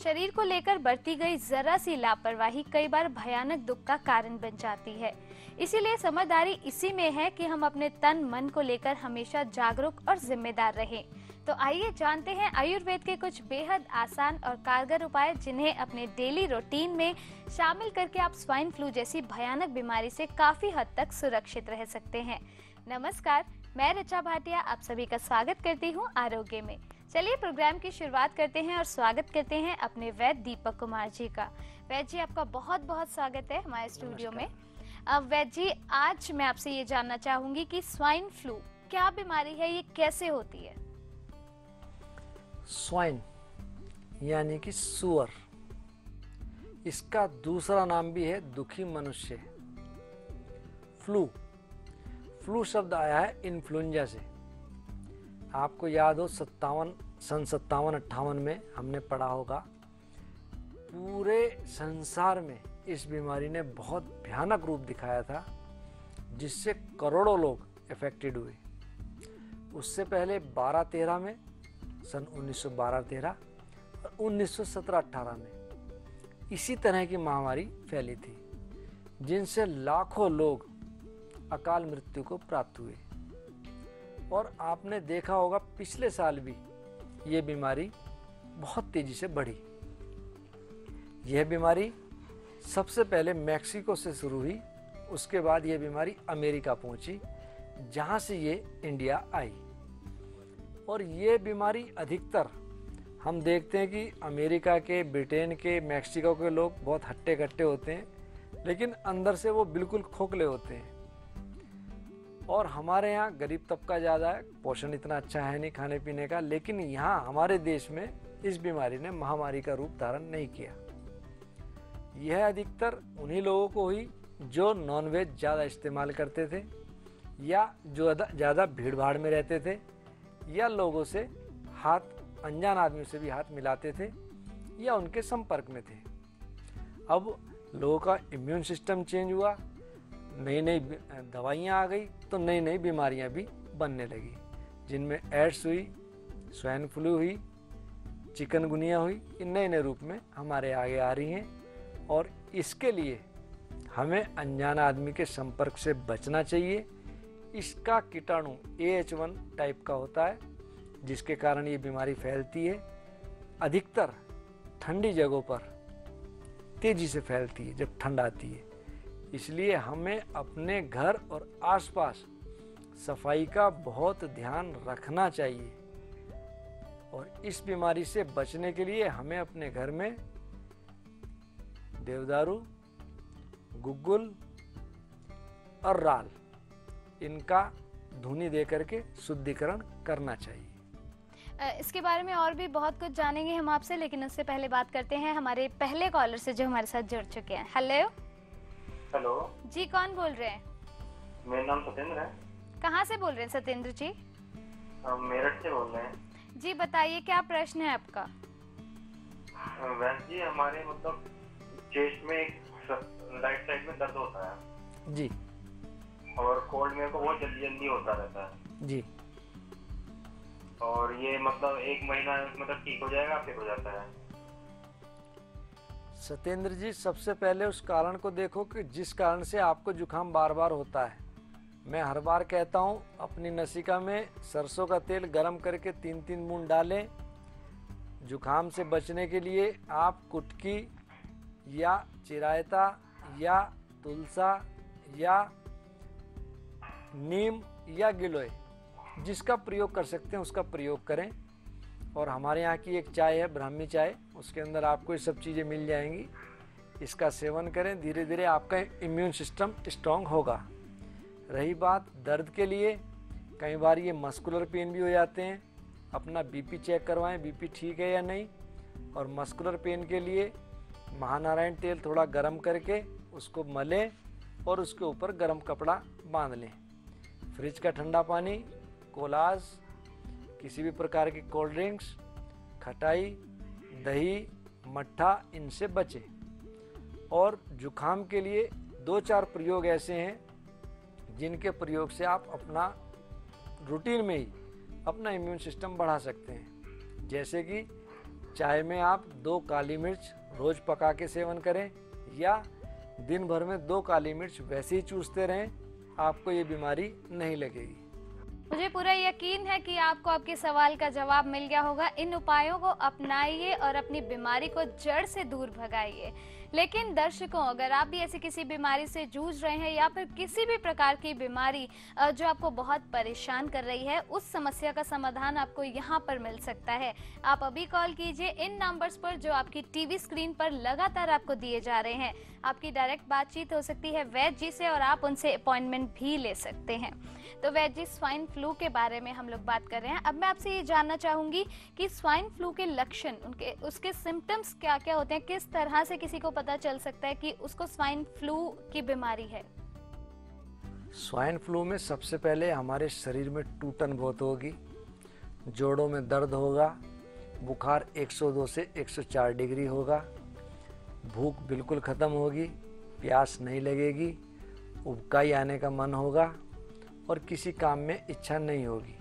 शरीर को लेकर बरती गई जरा सी लापरवाही कई बार भयानक दुख का कारण बन जाती है। इसीलिए समझदारी इसी में है कि हम अपने तन मन को लेकर हमेशा जागरूक और जिम्मेदार रहें। तो आइए जानते हैं आयुर्वेद के कुछ बेहद आसान और कारगर उपाय, जिन्हें अपने डेली रूटीन में शामिल करके आप स्वाइन फ्लू जैसी भयानक बीमारी से काफी हद तक सुरक्षित रह सकते हैं। नमस्कार, मैं ऋचा भाटिया आप सभी का स्वागत करती हूँ आरोग्य में। चलिए प्रोग्राम की शुरुआत करते हैं और स्वागत करते हैं अपने वैद्य दीपक कुमार जी का। वैद्य जी, आपका बहुत बहुत स्वागत है हमारे स्टूडियो में। अब वैद्य जी, आज मैं आपसे ये जानना चाहूंगी कि स्वाइन फ्लू क्या बीमारी है, ये कैसे होती है? स्वाइन यानी कि सुअर, इसका दूसरा नाम भी है दुखी मनुष्य। फ्लू शब्द आया है इन्फ्लुएंजा से। आपको याद हो सन 57-58 में हमने पढ़ा होगा, पूरे संसार में इस बीमारी ने बहुत भयानक रूप दिखाया था, जिससे करोड़ों लोग इफेक्टेड हुए। उससे पहले 12-13 में, सन 1912-13 और 1917-18 में इसी तरह की महामारी फैली थी, जिनसे लाखों लोग अकाल मृत्यु को प्राप्त हुए। और आपने देखा होगा पिछले साल भी ये बीमारी बहुत तेजी से बढ़ी। यह बीमारी सबसे पहले मैक्सिको से शुरू हुई, उसके बाद यह बीमारी अमेरिका पहुंची, जहां से ये इंडिया आई। और ये बीमारी अधिकतर हम देखते हैं कि अमेरिका के, ब्रिटेन के, मैक्सिको के लोग बहुत हट्टे कट्टे होते हैं, लेकिन अंदर से वो बिल्कुल खोखले होते हैं। और हमारे यहाँ गरीब तबका ज़्यादा है, पोषण इतना अच्छा है नहीं खाने पीने का, लेकिन यहाँ हमारे देश में इस बीमारी ने महामारी का रूप धारण नहीं किया। यह अधिकतर उन्हीं लोगों को हुई जो नॉनवेज ज़्यादा इस्तेमाल करते थे, या जो ज़्यादा भीड़ भाड़ में रहते थे, या लोगों से अनजान आदमियों से भी हाथ मिलाते थे, या उनके संपर्क में थे। अब लोगों का इम्यून सिस्टम चेंज हुआ, नई नई दवाइयाँ आ गई, तो नई नई बीमारियाँ भी बनने लगी, जिनमें एड्स हुई, स्वाइन फ्लू हुई, चिकनगुनिया हुई। इन नए नए रूप में हमारे आगे आ रही हैं, और इसके लिए हमें अनजान आदमी के संपर्क से बचना चाहिए। इसका कीटाणु AH1 टाइप का होता है, जिसके कारण ये बीमारी फैलती है। अधिकतर ठंडी जगहों पर तेजी से फैलती है जब ठंड आती है। इसलिए हमें अपने घर और आसपास सफाई का बहुत ध्यान रखना चाहिए। और इस बीमारी से बचने के लिए हमें अपने घर में देवदारू, गुग्गुल और राल, इनका धुनी दे करके शुद्धिकरण करना चाहिए। इसके बारे में और भी बहुत कुछ जानेंगे हम आपसे, लेकिन उससे पहले बात करते हैं हमारे पहले कॉलर से जो हमारे साथ जुड़ चुके हैं। हेलो जी, कौन बोल रहे हैं? मेरा नाम सत्येंद्र है। कहाँ से बोल रहे हैं सत्येंद्र जी? मेरठ से बोल रहे हैं। जी बताइए, क्या प्रश्न है आपका? वैसे जी, हमारे मतलब चेस्ट में राइट साइड में दर्द होता है जी, और कोल्ड मेरे को बहुत जल्दी जल्दी होता रहता है जी। और ये मतलब 1 महीना मतलब ठीक हो जाएगा, फिर हो जाता है। सत्येंद्र जी, सबसे पहले उस कारण को देखो कि जिस कारण से आपको जुकाम बार बार होता है। मैं हर बार कहता हूँ, अपनी नसिका में सरसों का तेल गरम करके 3-3 बूंद डालें। जुकाम से बचने के लिए आप कुटकी या चिरायता या तुलसा या नीम या गिलोय, जिसका प्रयोग कर सकते हैं उसका प्रयोग करें। और हमारे यहाँ की एक चाय है, ब्राह्मी चाय, उसके अंदर आपको ये सब चीज़ें मिल जाएंगी। इसका सेवन करें, धीरे धीरे आपका इम्यून सिस्टम स्ट्रांग होगा। रही बात दर्द के लिए, कई बार ये मस्कुलर पेन भी हो जाते हैं। अपना बीपी चेक करवाएं, बीपी ठीक है या नहीं। और मस्कुलर पेन के लिए महानारायण तेल थोड़ा गर्म करके उसको मलें और उसके ऊपर गर्म कपड़ा बांध लें। फ्रिज का ठंडा पानी, कोलाज, किसी भी प्रकार की कोल्ड ड्रिंक्स, खटाई, दही, मट्ठा, इनसे बचें। और जुखाम के लिए 2-4 प्रयोग ऐसे हैं जिनके प्रयोग से आप अपना रूटीन में ही अपना इम्यून सिस्टम बढ़ा सकते हैं। जैसे कि चाय में आप 2 काली मिर्च रोज पका के सेवन करें या दिन भर में 2 काली मिर्च वैसे ही चूसते रहें, आपको ये बीमारी नहीं लगेगी। मुझे पूरा यकीन है कि आपको आपके सवाल का जवाब मिल गया होगा। इन उपायों को अपनाइए और अपनी बीमारी को जड़ से दूर भगाइए। लेकिन दर्शकों, अगर आप भी ऐसी किसी बीमारी से जूझ रहे हैं या फिर किसी भी प्रकार की बीमारी जो आपको बहुत परेशान कर रही है, उस समस्या का समाधान आपको यहाँ पर मिल सकता है। आप अभी कॉल कीजिए इन नंबर्स पर जो आपकी टीवी स्क्रीन पर लगातार आपको दिए जा रहे हैं। आपकी डायरेक्ट बातचीत हो सकती है वैद्य जी से और आप उनसे अपॉइंटमेंट भी ले सकते हैं। तो वैद्य जी, स्वाइन फ्लू के बारे में हम लोग बात कर रहे हैं। अब मैं आपसे ये जानना चाहूंगी कि स्वाइन फ्लू के लक्षण, उसके सिम्टम्स क्या क्या होते हैं, किस तरह से किसी को पता चल सकता है कि उसको स्वाइन फ्लू की बीमारी है? स्वाइन फ्लू में सबसे पहले हमारे शरीर में टूटन बहुत होगी, जोड़ों में दर्द होगा, बुखार 102 से 104 डिग्री होगा, भूख बिल्कुल ख़त्म होगी, प्यास नहीं लगेगी, उबकाई आने का मन होगा और किसी काम में इच्छा नहीं होगी।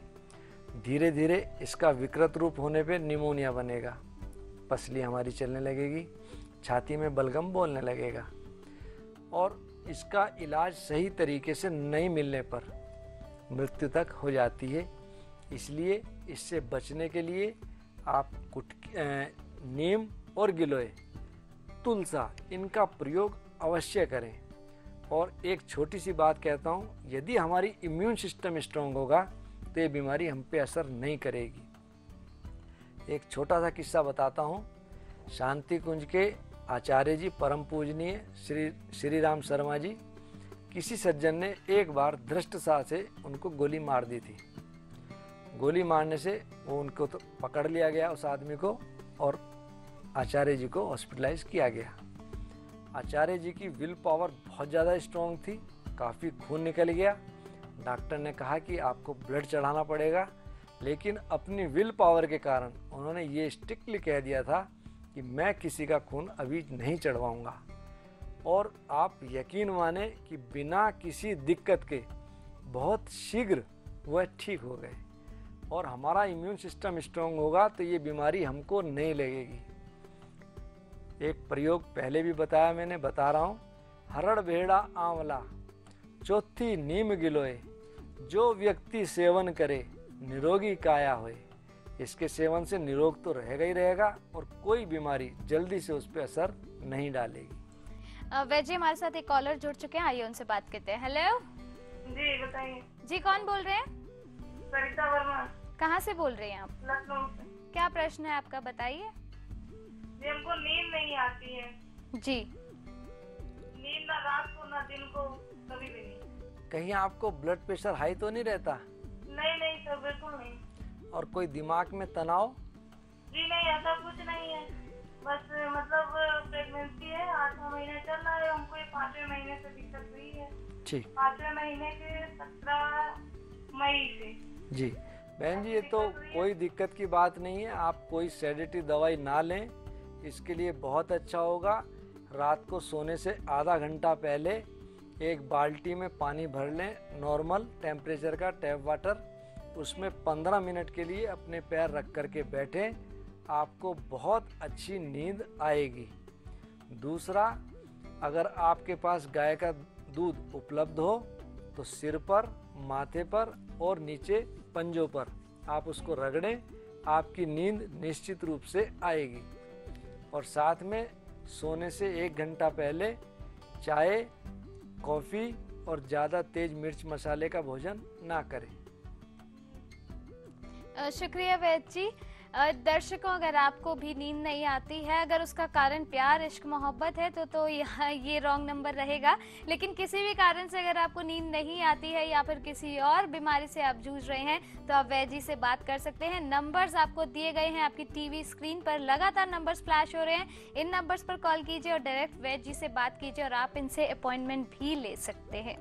धीरे धीरे इसका विकृत रूप होने पे निमोनिया बनेगा, पसली हमारी चलने लगेगी, छाती में बलगम बोलने लगेगा और इसका इलाज सही तरीके से नहीं मिलने पर मृत्यु तक हो जाती है। इसलिए इससे बचने के लिए आप नीम और गिलोय, तुलसा, इनका प्रयोग अवश्य करें। और एक छोटी सी बात कहता हूँ, यदि हमारी इम्यून सिस्टम स्ट्रांग होगा तो ये बीमारी हम पे असर नहीं करेगी। एक छोटा सा किस्सा बताता हूँ। शांति कुंज के आचार्य जी, परम पूजनीय श्री राम शर्मा जी, किसी सज्जन ने एक बार धृष्टता से उनको गोली मार दी थी। गोली मारने से वो उनको तो पकड़ लिया गया उस आदमी को और आचार्य जी को हॉस्पिटलाइज किया गया। आचार्य जी की विल पावर बहुत ज़्यादा स्ट्रांग थी, काफ़ी खून निकल गया। डॉक्टर ने कहा कि आपको ब्लड चढ़ाना पड़ेगा, लेकिन अपनी विल पावर के कारण उन्होंने ये स्ट्रिक्टली कह दिया था कि मैं किसी का खून अभी नहीं चढ़वाऊंगा। और आप यकीन माने कि बिना किसी दिक्कत के बहुत शीघ्र वह ठीक हो गए। और हमारा इम्यून सिस्टम स्ट्रांग होगा तो ये बीमारी हमको नहीं लगेगी। एक प्रयोग पहले भी बताया मैंने, बता रहा हूँ। हरड़ भेड़ा आंवला, चौथी नीम गिलोय, जो व्यक्ति सेवन करे निरोगी काया होए। इसके सेवन से निरोग तो रहेगा ही रहेगा और कोई बीमारी जल्दी से उस पर असर नहीं डालेगी। वैद्य जी, हमारे साथ एक कॉलर जुड़ चुके हैं, आइए उनसे बात करते हैं। हेलो जी, बताइए। जी, कौन बोल रहे हैं? सरिता वर्मा। कहाँ से बोल रहे हैं आप? लखनऊ से। क्या प्रश्न है आपका, बताइए। जी, हमको नींद नहीं आती है। जी, नींद ना रात को ना दिन को, कभी भी नहीं। कहीं आपको ब्लड प्रेशर हाई तो नहीं रहता? नहीं सर, बिल्कुल नहीं। और कोई दिमाग में तनाव? जी नहीं, ऐसा कुछ नहीं है। बस मतलब प्रेगनेंसी है, 8वां महीना चल रहा है, हमको ये 5वें महीने से दिक्कत हुई है। ठीक, 5वें महीने के 17 मई से। जी बहन जी, ये तो कोई दिक्कत की बात नहीं है। आप कोई सेडेटिव दवाई ना लें, इसके लिए बहुत अच्छा होगा। रात को सोने से आधा घंटा पहले एक बाल्टी में पानी भर लें, नॉर्मल टेम्परेचर का टैप वाटर, उसमें 15 मिनट के लिए अपने पैर रख करके बैठें, आपको बहुत अच्छी नींद आएगी। दूसरा, अगर आपके पास गाय का दूध उपलब्ध हो तो सिर पर, माथे पर और नीचे पंजों पर आप उसको रगड़ें, आपकी नींद निश्चित रूप से आएगी। और साथ में सोने से 1 घंटा पहले चाय, कॉफ़ी और ज़्यादा तेज मिर्च मसाले का भोजन ना करें। शुक्रिया वैद्य जी। दर्शकों, अगर आपको भी नींद नहीं आती है, अगर उसका कारण प्यार, इश्क, मोहब्बत है तो यहाँ ये रॉन्ग नंबर रहेगा। लेकिन किसी भी कारण से अगर आपको नींद नहीं आती है या फिर किसी और बीमारी से आप जूझ रहे हैं तो आप वैद्य जी से बात कर सकते हैं। नंबर्स आपको दिए गए हैं, आपकी टीवी स्क्रीन पर लगातार नंबर्स फ्लैश हो रहे हैं। इन नंबर्स पर कॉल कीजिए और डायरेक्ट वैद्य जी से बात कीजिए और आप इनसे अपॉइंटमेंट भी ले सकते हैं।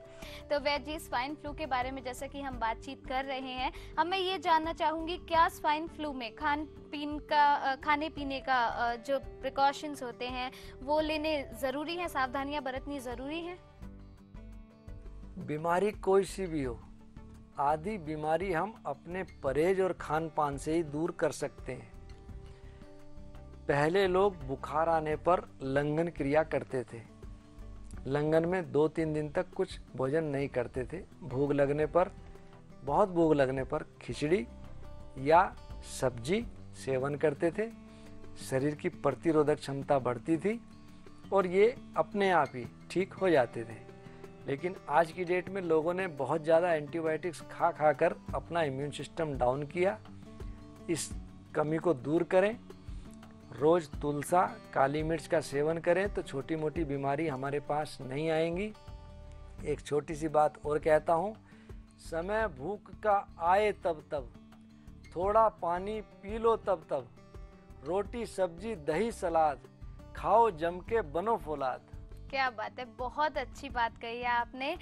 तो वैद्य जी, स्वाइन फ्लू के बारे में जैसा कि हम बातचीत कर रहे हैं, अब मैं ये जानना चाहूँगी, क्या स्वाइन फ्लू में खाने पीने का जो प्रिकॉशंस होते हैं वो लेने ज़रूरी हैं, सावधानियां बरतनी ज़रूरी हैं? बीमारी कोई सी भी हो, आधी बीमारी हम अपने परहेज और खान पान से ही दूर कर सकते हैं। पहले लोग बुखार आने पर लंघन क्रिया करते थे। लंघन में 2-3 दिन तक कुछ भोजन नहीं करते थे। भूख लगने पर, बहुत भूख लगने पर खिचड़ी या सब्जी सेवन करते थे। शरीर की प्रतिरोधक क्षमता बढ़ती थी और ये अपने आप ही ठीक हो जाते थे। लेकिन आज की डेट में लोगों ने बहुत ज़्यादा एंटीबायोटिक्स खा खा कर अपना इम्यून सिस्टम डाउन किया। इस कमी को दूर करें। रोज़ तुलसा, काली मिर्च का सेवन करें तो छोटी मोटी बीमारी हमारे पास नहीं आएंगी। एक छोटी सी बात और कहता हूँ, समय भूख का आए तब तब, थोड़ा पानी पी लो तब तब, रोटी सब्जी दही सलाद, खाओ जम के बनो फौलाद। क्या बात है, बहुत अच्छी बात कही है आपने।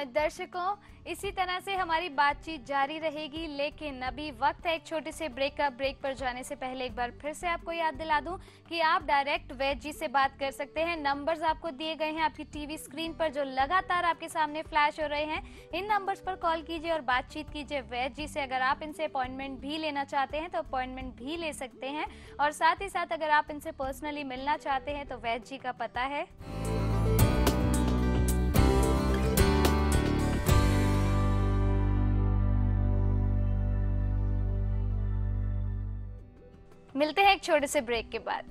दर्शकों, इसी तरह से हमारी बातचीत जारी रहेगी, लेकिन अभी वक्त है एक छोटे से ब्रेक का। ब्रेक पर जाने से पहले एक बार फिर से आपको याद दिला दूं कि आप डायरेक्ट वैद्य जी से बात कर सकते हैं। नंबर्स आपको दिए गए हैं आपकी टीवी स्क्रीन पर, जो लगातार आपके सामने फ्लैश हो रहे हैं। इन नंबर्स पर कॉल कीजिए और बातचीत कीजिए वैद्य जी से। अगर आप इनसे अपॉइंटमेंट भी लेना चाहते हैं तो अपॉइंटमेंट भी ले सकते हैं, और साथ ही साथ अगर आप इनसे पर्सनली मिलना चाहते हैं तो वैद्य जी का पता है मिलते हैं एक छोटे से ब्रेक के बाद।